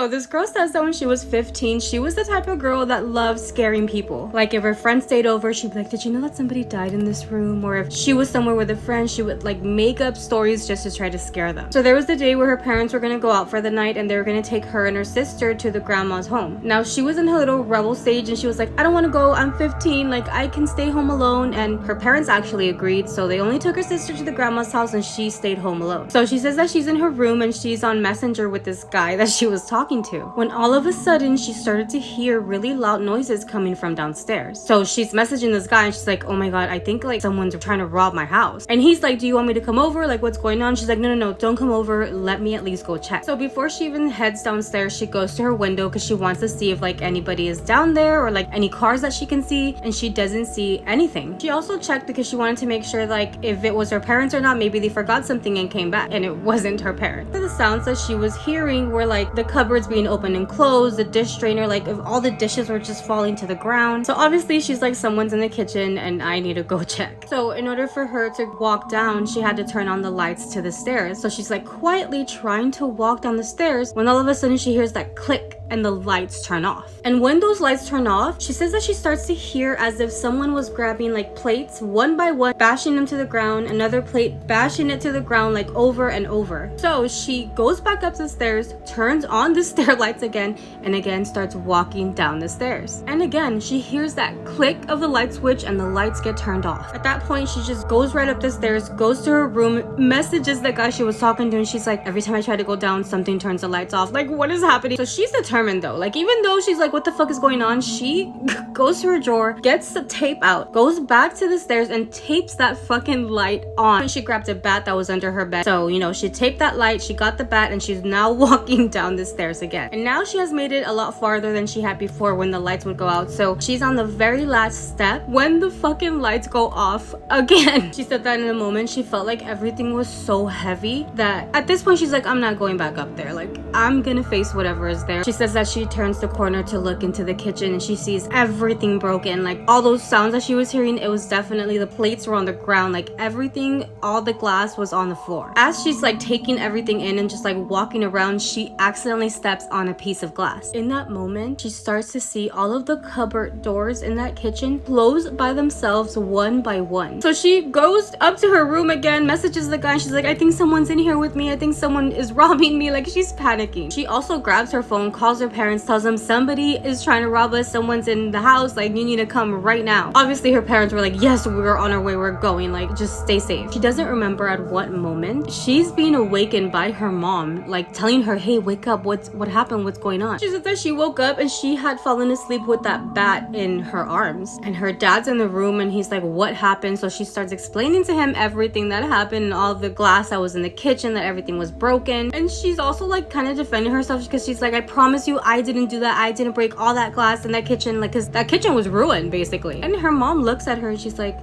So this girl says that when she was 15, she was the type of girl that loved scaring people. Like if her friend stayed over, she'd be like, did you know that somebody died in this room? Or if she was somewhere with a friend, she would like make up stories just to try to scare them. So there was the day where her parents were gonna go out for the night and they were gonna take her and her sister to the grandma's home. Now she was in her little rebel stage and she was like, I don't want to go, I'm 15, like I can stay home alone. And her parents actually agreed, so they only took her sister to the grandma's house and she stayed home alone. So she says that she's in her room and she's on Messenger with this guy that she was talking to, when all of a sudden she started to hear really loud noises coming from downstairs. So she's messaging this guy and she's like, oh my god, I think like someone's trying to rob my house. And he's like, do you want me to come over? Like what's going on? She's like, no, don't come over, let me at least go check. So before she even heads downstairs, she goes to her window because she wants to see if like anybody is down there or like any cars that she can see, and she doesn't see anything. She also checked because she wanted to make sure like if it was her parents or not, maybe they forgot something and came back and it wasn't her parents. So the sounds that she was hearing were like the cupboards being opened and closed, the dish strainer, like if all the dishes were just falling to the ground. So obviously she's like, someone's in the kitchen and I need to go check. So in order for her to walk down, she had to turn on the lights to the stairs. So she's like quietly trying to walk down the stairs when all of a sudden she hears that click and the lights turn off. And when those lights turn off, she says that she starts to hear as if someone was grabbing like plates one by one, bashing them to the ground, another plate bashing it to the ground like over and over. So she goes back up the stairs, turns on the stair lights again, and again starts walking down the stairs. And again, she hears that click of the light switch and the lights get turned off. At that point, she just goes right up the stairs, goes to her room, messages the guy she was talking to, and she's like, every time I try to go down, something turns the lights off. Like, what is happening? So she's determined though. Like, even though she's like, what the fuck is going on? She goes to her drawer, gets the tape out, goes back to the stairs and tapes that fucking light on. She grabbed a bat that was under her bed. So, you know, she taped that light, she got the bat, and she's now walking down the stairs again. And now she has made it a lot farther than she had before when the lights would go out. So she's on the very last step when the fucking lights go off again. She said that in a moment she felt like everything was so heavy that at this point she's like, I'm not going back up there. Like, I'm gonna face whatever is there. She says that she turns the corner to look into the kitchen and she sees everything broken. Like, all those sounds that she was hearing, it was definitely the plates were on the ground. Like, everything, all the glass was on the floor. As she's like taking everything in and just like walking around, she accidentally steps on a piece of glass. In that moment, she starts to see all of the cupboard doors in that kitchen close by themselves one by one. So she goes up to her room again, messages the guy, and she's like, I think someone's in here with me, I think someone is robbing me. Like, she's panicking. She also grabs her phone, calls her parents, tells them somebody is trying to rob us, someone's in the house, like, you need to come right now. Obviously her parents were like, yes, we're on our way, we're going, like, just stay safe. She doesn't remember at what moment she's being awakened by her mom, like telling her, hey, wake up, what happened, what's going on? She said that she woke up and she had fallen asleep with that bat in her arms, and her dad's in the room and he's like, what happened? So she starts explaining to him everything that happened and all the glass that was in the kitchen, that everything was broken. And she's also like kind of defending herself because she's like, I promise you I didn't do that, I didn't break all that glass in that kitchen, like, because that kitchen was ruined basically. And her mom looks at her and she's like,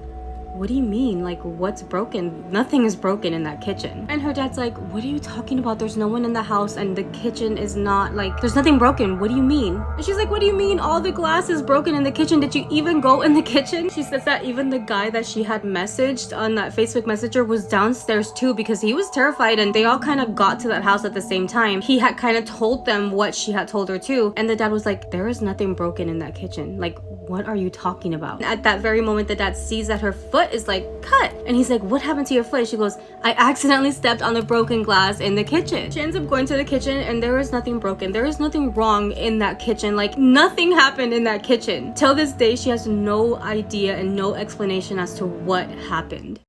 what do you mean? Like, what's broken? Nothing is broken in that kitchen. And her dad's like, what are you talking about? There's no one in the house and the kitchen is not, like, there's nothing broken. What do you mean? And she's like, what do you mean? All the glass is broken in the kitchen. Did you even go in the kitchen? She says that even the guy that she had messaged on that Facebook Messenger was downstairs too, because he was terrified and they all kind of got to that house at the same time. He had kind of told them what she had told her too. And the dad was like, there is nothing broken in that kitchen. Like, what are you talking about? And at that very moment, the dad sees that her foot is like cut, and he's like, what happened to your foot? She goes, I accidentally stepped on the broken glass in the kitchen. She ends up going to the kitchen and there is nothing broken, there is nothing wrong in that kitchen. Like, nothing happened in that kitchen. Till this day, she has no idea and no explanation as to what happened.